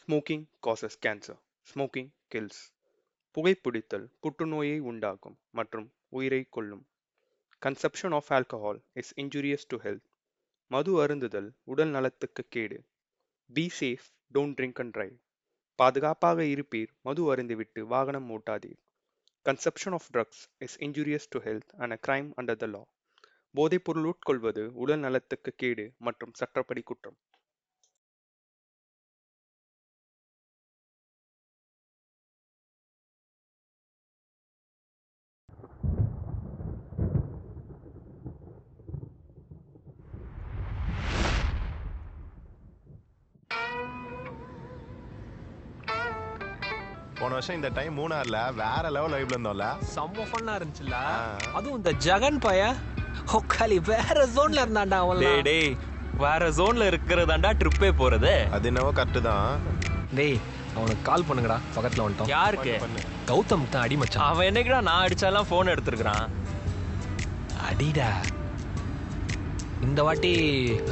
Smoking causes cancer. Smoking kills. புகைப்பிடித்தல் புற்றுநோயை உண்டாக்கும் மற்றும் உயிரை கொல்லும். Consumption of alcohol is injurious to health. மது அருந்துதல் உடல் நலத்துக்கு கேடு. Be safe, don't drink and drive. பாதுகாப்பாக இருப்பீர், மது அருந்திவிட்டு வாகனம் ஓட்டாதீர். Consumption of drugs is injurious to health and a crime under the law. போதைப்பொருள் உட்கொள்வது உடல் நலத்துக்கு கேடு மற்றும் சட்டப்படி குற்றம். போன வருஷம் இந்த டைம் மூணார்ல வேற லெவல் வைப்ல இருந்தோம்ல. செம்ம ஃபன்னா இருந்துச்சுல. அதுவும் இந்த ஜெகன் பைய ஒக்காலி வேற ஜோன்ல இருந்தான்டா அவன். டேய் வேற ஜோன்ல இருக்கிறதாண்டா ட்ரிப்பே போறது. அது என்னவோ கரெக்ட் தான். டேய் அவனுக்கு கால் பண்ணுங்கடா, பக்கத்துல வந்துட்டோம். யாருக்கு? கௌதம் தான் அடி மச்சான். அவன் என்னைக்குடா நான் அடிச்சாலாம் போன் எடுத்துருக்கான். அடிடா. இந்த வாட்டி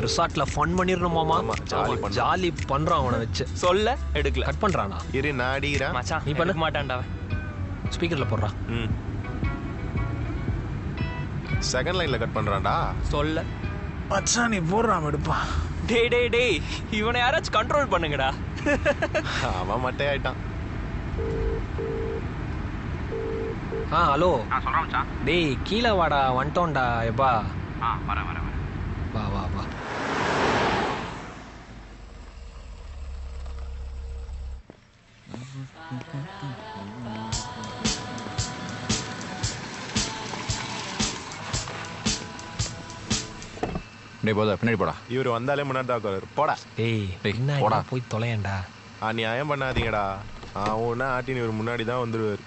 ரிசார்ட்ல ஃபன் பண்ணிரணுமாமா. ஜாலி பண்றான் அவனை வச்சு. சொல்ல எடுக்கல. கட் பண்றானா? இரு நாடிரா. மச்சான் நீ பண்ண மாட்டான்டா. ஸ்பீக்கர்ல போடுறான். செகண்ட் லைன்ல கட் பண்றான்டா. சொல்ல மச்சான் நீ போடுறான் எடுப்பான். டேய் இவனை யாராச்சும் கண்ட்ரோல் பண்ணுங்கடா. அவன் மட்டே ஆயிட்டான். ஹலோ. சொல்றேன் மச்சான். டேய் கீழே வாடா, வந்துட்டோம்டா. எப்பா வரேன். வா வா வா. டேய் போதா பின்னாடி போடா. இவர் வந்தாலே முன்னாடி தான் உட்காரு. போடா. டேய் போடா போய் தொலையண்டா. நியாயம் பண்ணாதீங்கடா. ஒன்னா ஆட்டின்னு இவர் முன்னாடி தான் வந்துடுவார்.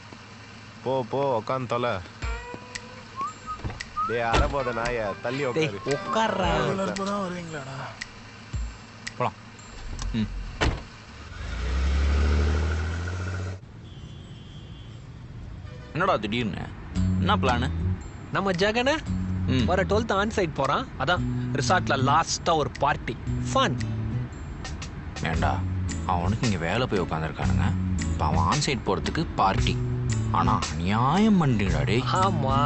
போ உட்காந்து தொலை. டேய் அரை போத நாய தள்ளி உட்காரு. உட்கார்றா. வருவீங்களாடா? போலாம். என்னடா திடீர்னு என்ன பிளானு? நம்ம ஜெகன வர 12th ஆன் சைட் போறான். அதான் ரிசார்ட்ல லாஸ்டா ஒரு பார்ட்டி ஃபன். ஏண்டா அவனுக்கு இங்க வேலை போய் உட்காந்துருக்கானுங்க. இப்போ அவன் ஆன் சைட் போறதுக்கு பார்ட்டி. ஆனா நியாயம் பண்றீங்கடா டேய். ஆமா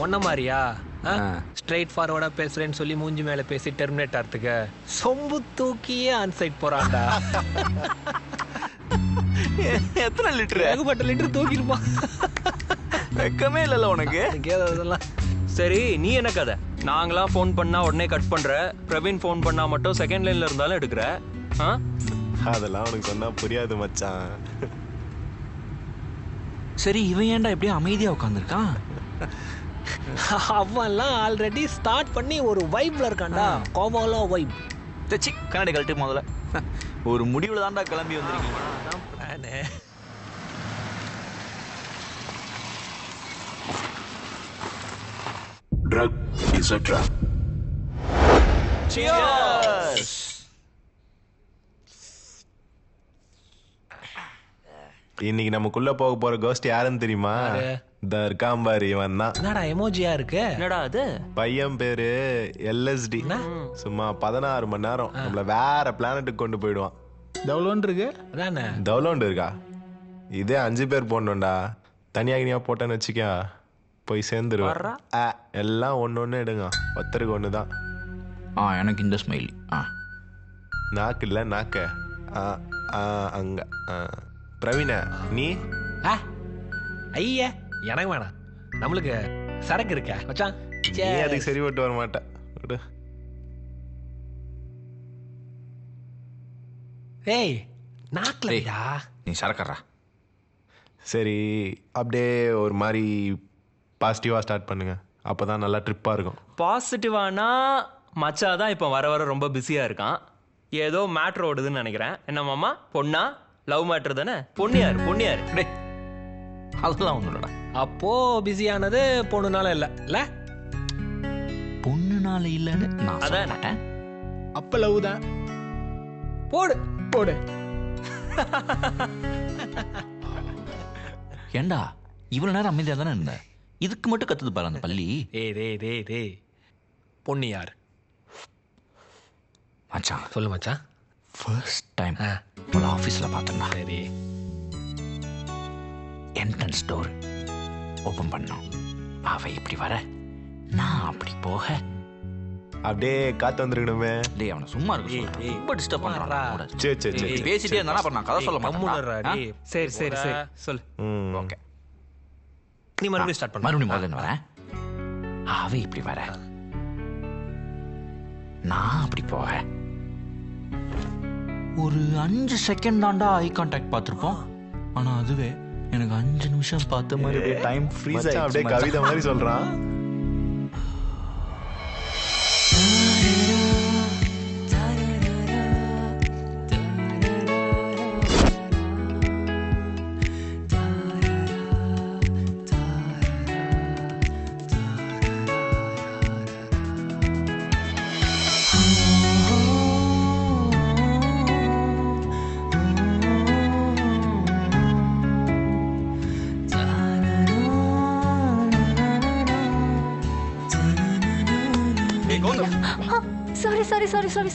ஒன்ன மாதிரியா ஸ்ட்ரெயிட் ஃபார்வர்டா பேசுறேன்னு சொல்லி மூஞ்சி மேல பேசி டெர்மினேட் ஆறதுக்கு சொம்பு தூக்கியே ஆன் சைட் போறான்டா. எத்தனை லிட்டர்? ஏகப்பட்ட லிட்டர் தூக்கிருப்பான். வெக்கமே இல்லைல்ல உனக்கு? அதெல்லாம் சரி நீ என்ன கதை? நாங்களாம் ஃபோன் பண்ணா உடனே கட் பண்ற. பிரவீன் ஃபோன் பண்ணா மட்டும் செகண்ட் லைன்ல இருந்தாலும் எடுக்கிற. அதெல்லாம் உனக்கு சொன்னா புரியாது மச்சான். சரி இவன் ஏன்டா எப்படியும் அமைதியா உட்காந்துருக்கான்? அவன்லாம் ஆல்ரெடி ஸ்டார்ட் பண்ணி ஒரு வைப்ல இருக்கான்டா. கோவாலா வைப். தச்சி கண்ணாடி கழட்டி முதல்ல. ஒரு முடிவுல தான்டா கிளம்பி வந்திருக்கீங்க. Drug is a drug. Cheers! இன்னைக்கு நமக்குள்ள போக போற கோஸ்ட் யாருன்னு தெரியுமா? இருக்காம்பாரு இவன் தான். என்னடா எமோஜியா இருக்கு? என்னடா அது? பையன் பேரு LSD. சும்மா 16 மணி நேரம் நம்மள வேற பிளானட்டுக்கு கொண்டு போயிடுவான். டவுன்லோட் இருக்கு அதானே? டவுன்லோட் இருக்கா? இதே 5 பேர் போடணும்டா. தனியா போட்டேன்னு வச்சுக்க போய் சேர்ந்துருவேன். எல்லாம் ஒன்னு எடுங்க. ஒருத்தருக்கு ஒண்ணுதான். எனக்கு இந்த ஸ்மைலி. நாக்கு இல்ல நாக்க. அங்க பிரவீன நீ? ஐயா எனக்கு வேணாம். நம்மளுக்கு சரக்கு இருக்க மச்சான். நீ அதுக்கு சரி விட்டு வர மாட்டேன். ஏய் நாக்குலடா. நீ சரக்கறா. சரி அப்படியே ஒரு மாதிரி பாசிட்டிவா ஸ்டார்ட் பண்ணுங்க. அப்பதான் நல்லா ட்ரிப்பா இருக்கும். பாசிட்டிவானா மச்சாதான் இப்போ வர வர ரொம்ப பிஸியா இருக்கான். ஏதோ மேட்ரு ஓடுதுன்னு நினைக்கிறேன். என்ன மாமா? பொண்ணா? லவ் மேட்ரு தானே? பொண்ணியாரு டே அதெல்லாம் ஒன்றும் இல்லடா. அப்போ பிஸியானது பொண்ணுனால இல்ல பொண்ணுனால இல்லன்னு நான் அதான் அப்ப லவ் தான். போடு போடு. ஏண்டா இவ்வளவு நேரம் அமைதியா தானே இருந்த? இதுக்கு மட்டும் கத்துது பாரு அந்த பள்ளி. டே பொண்ணு யார் மச்சான்? சொல்லு மச்சான். ஃபர்ஸ்ட் டைம் அவளை ஆஃபீஸில் பார்த்தேன்டா. சரி. என்ட்ரன்ஸ் டோர் ஓப்பன் பண்ணோம். அவ இப்படி வர, நான் அப்படி போக. அப்படியே காத்து வந்துருக்கணுமே. டேய் அவனை சும்மா இருக்க சொல்லு. ஏய், ரொம்ப டிஸ்டர்ப் பண்றான். சரி சரி சரி இப்படி பேசிட்டே இருந்தானா அப்புறம் நான் கதை சொல்ல கம்முனர்றா, மாட்டேன். டேய். சரி சரி சரி சொல்லு. ஓகே, நீ மறுபடியும் ஸ்டார்ட் பண்ணு. மறுபடியும் முதல்ல வரேன். அவ இப்படி வர, நான் அப்படி போக. ஒரு 5 செகண்ட் தாண்டா ஐ கான்டாக்ட் பார்த்துருப்போம். ஆனா அதுவே எனக்கு 5 நிமிஷம் பார்த்த மாதிரி அப்படியே டைம் ஃப்ரீஸ் மச்சான் அப்படியே ஆயிடுச்சு. கவிதை மாதிரி சொல்றான்.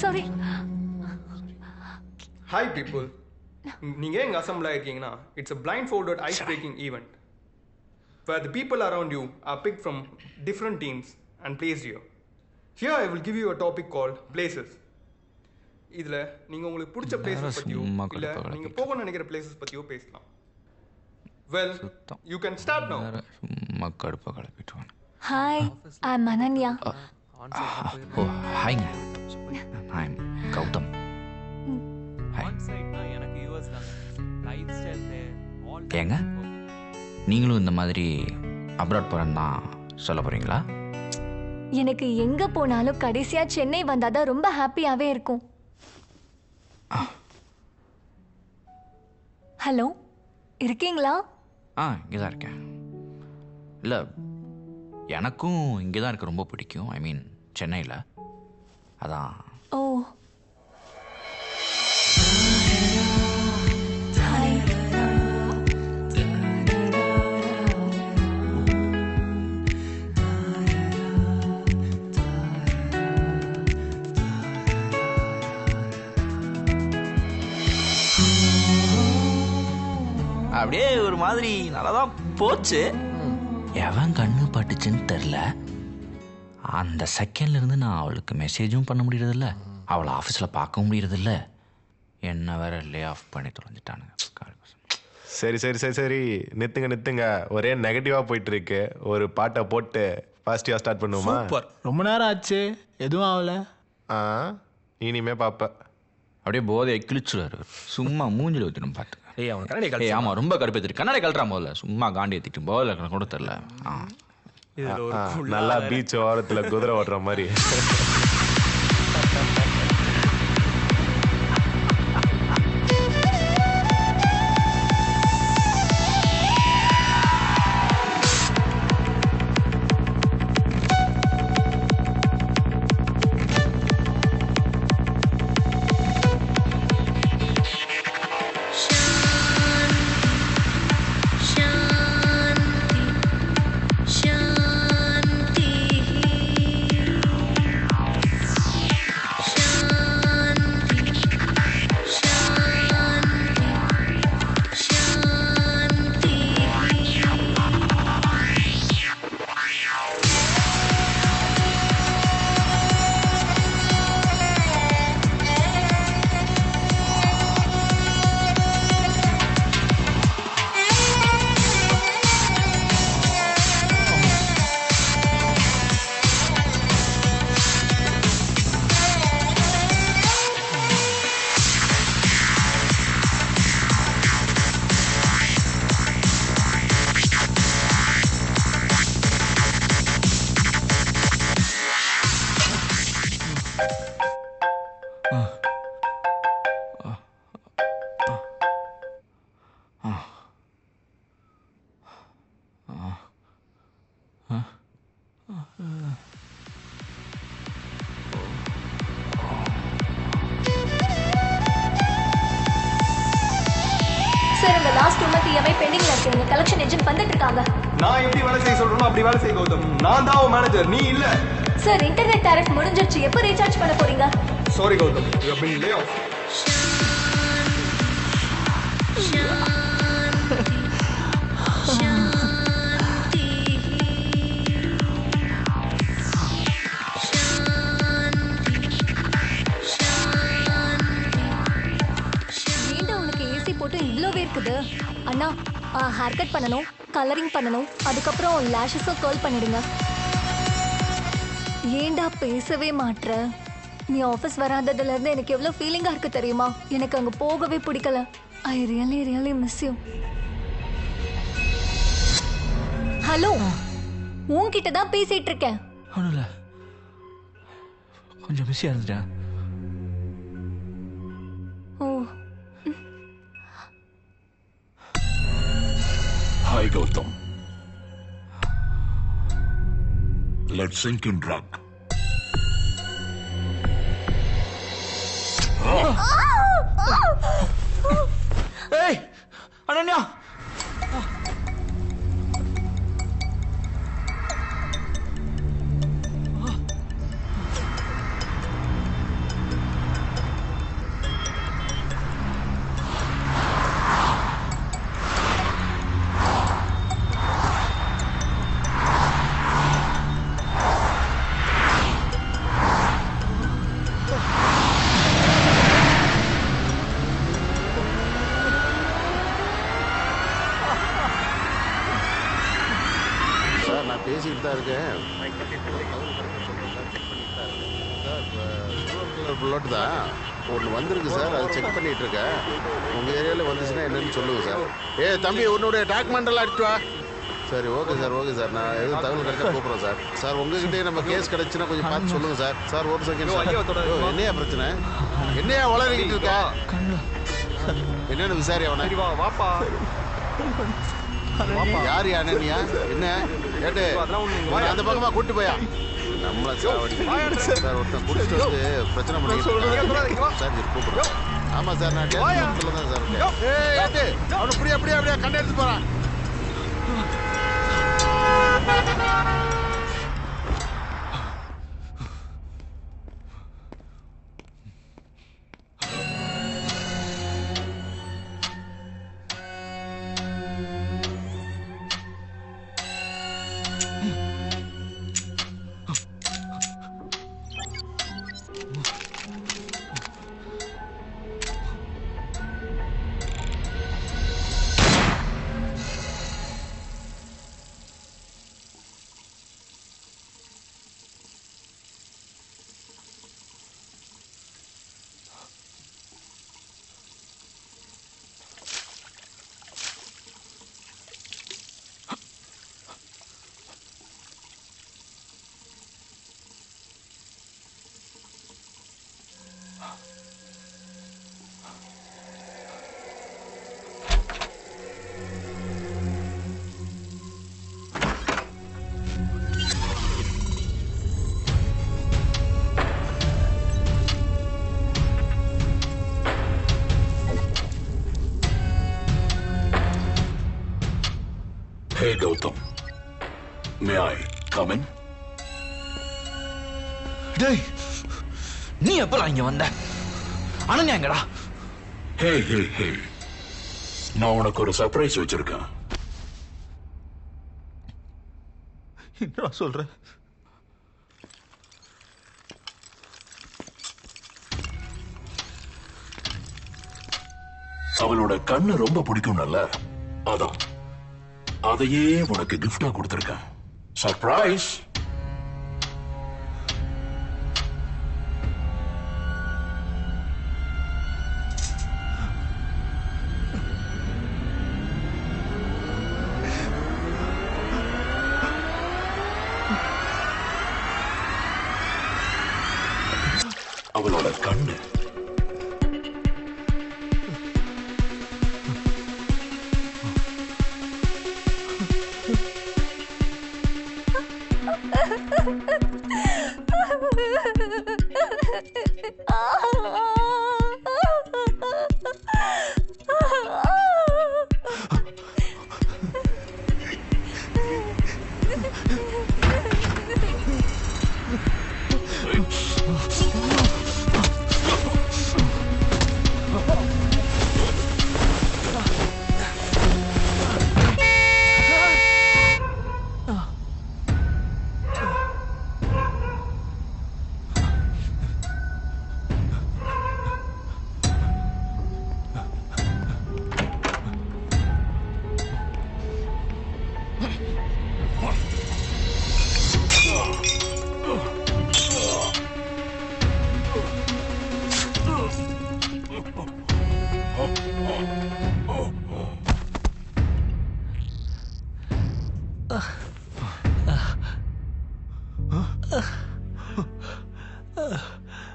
சாரி. ஹாய் பீப்புள், நீங்கள் எங்கே அசம்பிள் ஆகிருக்கீங்கன்னா it's a blindfolded eyes breaking event where the people around you are picked from different teams and placed here. Here I will give you a topic called places. இதில் நீங்கள் உங்களுக்கு பிடிச்ச places பற்றியோ இல்லை நீங்கள் போகணும்னு நினைக்கிற பிளேசஸ் பற்றியோ பேசலாம். Well, you can start now. சும்மா கடுப்பா கிளப்பிட்டுவான். Hi, I am Ananya. Oh ஹாய்ங்க, ஐ எம் கௌதம். ஏங்க நீங்களும் இந்த மாதிரி அப்ராட் போகிறேன்னு தான் சொல்ல போகிறீங்களா? எனக்கு எங்க போனாலும் கடைசியா சென்னை வந்தாதான் ரொம்ப ஹாப்பியாவே இருக்கும். ஹலோ, இருக்கீங்களா? இங்கே தான் இருக்கேன். இல்லை, எனக்கும் இங்கே தான் இருக்க ரொம்ப பிடிக்கும். ஐ மீன் சென்னையில். அதான். ஓ, ஹாய். அப்படியே ஒரு மாதிரி நல்லா தான் போச்சு. எவன் கண்ணு பட்டுச்சுன்னு தெரில. அந்த செகண்ட்லேருந்து நான் அவளுக்கு மெசேஜும் பண்ண முடியறதில்ல, அவளை ஆஃபீஸில் பார்க்க முடியறதில்ல. என்ன வேற லே ஆஃப் பண்ணி தொலைஞ்சிட்டானுங்க. சரி சரி சரி சரி நிறுத்துங்க. ஒரே நெகட்டிவா போயிட்டு இருக்கு. ஒரு பாட்டை போட்டு பாசிட்டிவா ஸ்டார்ட் பண்ணுவோமா? சூப்பர். ரொம்ப நேரம் ஆச்சு, எதுவும் ஆகல. இனிமே பாப்ப. அப்படியே போதையை கிழிச்சுடாரு. சும்மா மூஞ்சில் ஊற்றிடும் பார்த்து. ஏய், அவனுக்கு கண்ணாடி கழட்டு. ஆமாம், ரொம்ப கடுப்பேற்றிட்டு கண்ணாடி கழட்டுறா முதல்ல. சும்மா காண்டி ஏற்றிட்டு போதில் கூட தெரில. இதுல ஒரு நல்லா பீச் ஓரத்துல குதிரை ஓட்டுற மாதிரி. லாஸ்ட் 2 மந்த் EMI பெண்டிங்ல இருக்கு. நீங்க கலெக்ஷன் ஏஜென்ட் வந்துட்டு இருக்காங்க. நான் எப்படி வேலை செய்ய சொல்றேனோ அப்படி வேலை செய்ய கௌதம். நான் தான் மேனேஜர், நீ இல்ல. சார், இன்டர்நெட் டாரிஃப் முடிஞ்சிருச்சு. எப்போ ரீசார்ஜ் பண்ண போறீங்க? Sorry Gautam, you have been laid off. ஏண்டா உனக்கு ஏசி போட்டு இவ்வளோ இருக்குது? அண்ணா ஹேர் கட் பண்ணணும், கலரிங் பண்ணணும், அதுக்கப்புறம் லேஷஸும் கர்ல் பண்ணிடுங்க. ஏண்டா பேசவே மாட்ற? நீ ஆஃபீஸ் வராததுல இருந்து எனக்கு எவ்வளோ ஃபீலிங்கா இருக்கு தெரியுமா? எனக்கு அங்க போகவே பிடிக்கல. I really really miss you. Hello, உன்கிட்ட தான் பேசிட்டு இருக்கேன். ஒன்றும் இல்லை, கொஞ்சம் பிஸியாக இருந்துட்டேன். ஓ, Hi, Gautam. Let's sink in drug. ஏய் அனன்யா, சார் நான் பேசிக்கிட்டு தான் இருக்கேன். சார் புல்லட் தான் ஒன்று வந்திருக்கு சார், அதை செக் பண்ணிட்டு இருக்கேன். உங்கள் ஏரியாவில் வந்துச்சுன்னா என்னன்னு சொல்லுங்க சார். தம்பி உன்னுடைய டாக்குமெண்ட் எல்லாம் அடிச்சு வா. சரி ஓகே சார், ஓகே சார், நான் எதுவும் தகவல் கிடைச்சா கூப்பிட்றேன் சார். சார் உங்ககிட்டே நம்ம கேஸ் கிடைச்சுன்னா கொஞ்சம் பார்த்து சொல்லுங்கள் சார். சார் ஒரு செகண்ட் சார். என்னையா பிரச்சனை? என்னையா வளரிக்கிட்டு இருக்கா? என்னென்னு விசாரி அவனை. வாப்பா. யார் அனன்யா? என்ன கேட்டு அந்த பக்கமா கூட்டு போயா? நம்மள சார் ஒருத்தன் குடிச்சிட்டு வந்து பிரச்சனை பண்ணிட்டு சார் கூப்பிடுறேன். ஆமா சார், நான் டேஸ்ட்ல தான் சார் இருக்கேன். அவனை அப்படியே கண்டு எடுத்து போறான். Hey, Gautam. May I come in? டேய் நீ எப்பலாம் இங்க வந்த? அனன்யா எங்கடா? Hey. நான் உனக்கு ஒரு சர்ப்ரைஸ் வச்சிருக்கேன். என்ன சொல்ற? அவளோட கண்ணு ரொம்ப பிடிக்கும்ல, அதான் அதையே உனக்கு கிஃப்டா கொடுத்திருக்கேன். சர்ப்ரைஸ். அவளோட கண்ணு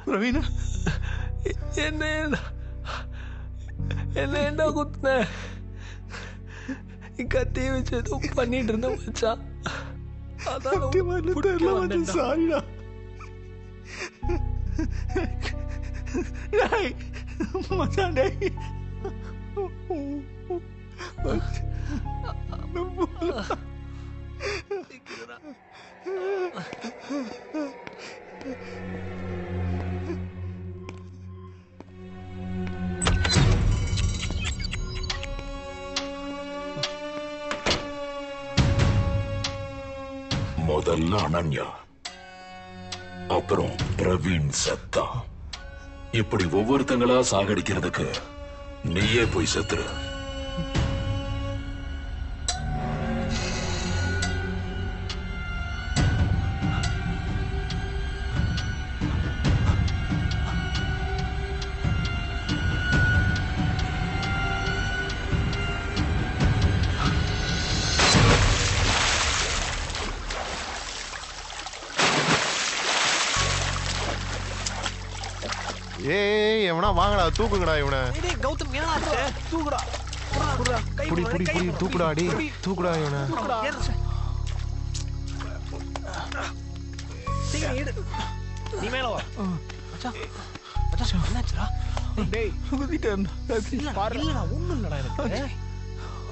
பிரவீன், என்ன குத்துன? கத்தி வச்சு ஏதோ பண்ணிட்டு இருந்த மச்சான். அதான் சாரிடா. மச்சான் டேய், முதல்ல அனன்யா, அப்புறம் பிரவீன் செத்தா. இப்படி ஒவ்வொருத்தங்களா சாகடிக்கிறதுக்கு நீயே போய் செத்துரு. ஏய் எவனா வாங்கடா, தூக்குங்கடா இவனை. கௌதம் ஏனாச்சு? தூக்குடா. புடி புடி புடி, தூக்குடா டி, தூக்குடா இவனை. நீ மேல வா. மச்சான் மச்சான் என்னாச்சுடா? டேய் குதிட்டேன். இல்லடா, ஒண்ணும் இல்லடா எனக்கு.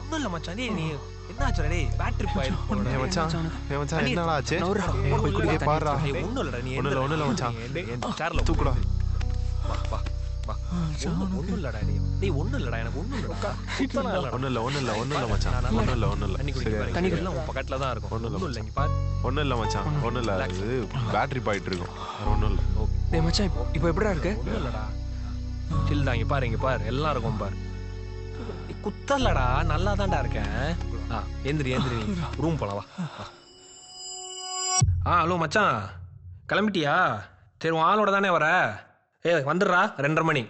ஒண்ணும் இல்ல மச்சான். நீ என்னாச்சுடா? டேய் பேட்டரி பாயில் போடுடா. ஏய் மச்சான் என்னடா ஆச்சு? ஏய் பாருடா. ஒண்ணும் இல்லடா. நீ ஒண்ணும் இல்ல மச்சான். சேர்ல தூக்குடா. வா வா வா. ஒண்ணும் இல்லடா. டேய் ஒண்ணும் இல்லடா, எனக்கு ஒண்ணும் இல்லடா. ஒண்ணும் இல்ல மச்சான். ஒண்ணும் இல்ல. தண்ணி குடிக்க பாரு. தண்ணி எல்லாம் உன் பக்கத்துல தான் இருக்கும். ஒண்ணும் இல்ல. இங்க பாரு. ஒண்ணும் இல்ல மச்சான். ஒண்ணும் இல்ல. இது பேட்டரி போயிட்டு இருக்கும். ஒண்ணும் இல்ல. டேய் மச்சான், இப்போ எப்படிடா இருக்கு? ஒண்ணும் இல்லடா. சில் தான். இங்க பாரு எல்லாம் இருக்கும் பாரு. குத்தலடா, நல்லா தான்டா இருக்கேன். எந்திரி ரூம் போலாம் வா. ஹலோ மச்சான், கிளம்பிட்டியா? சரி, உன் ஆளோட தானே வர? வந்துடுறா 2:30 மணி.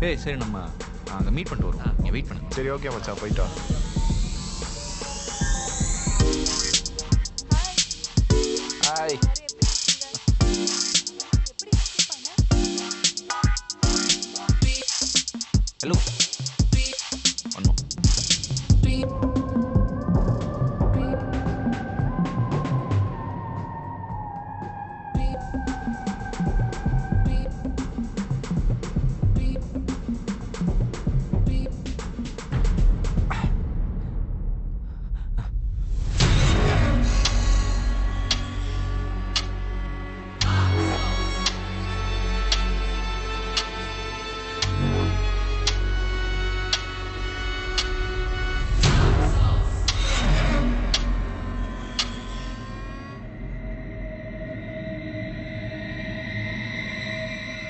ஏய் சரி, நம்ம அங்கே மீட் பண்ணிட்டு வரோம். நீங்கள் வெயிட் பண்ணுங்க. சரி ஓகே மச்சான், போயிட்டா. ஹாய். ஹலோ. ஒன்றும்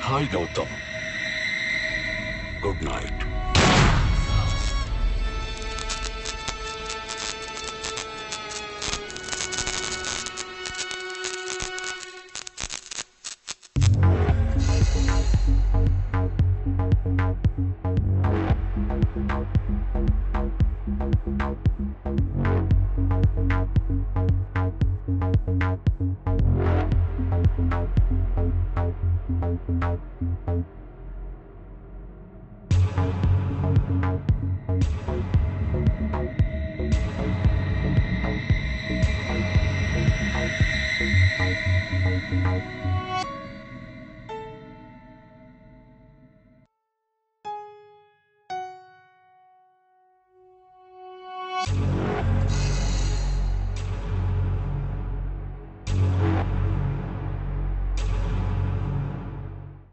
Hi, Gautam. Good night.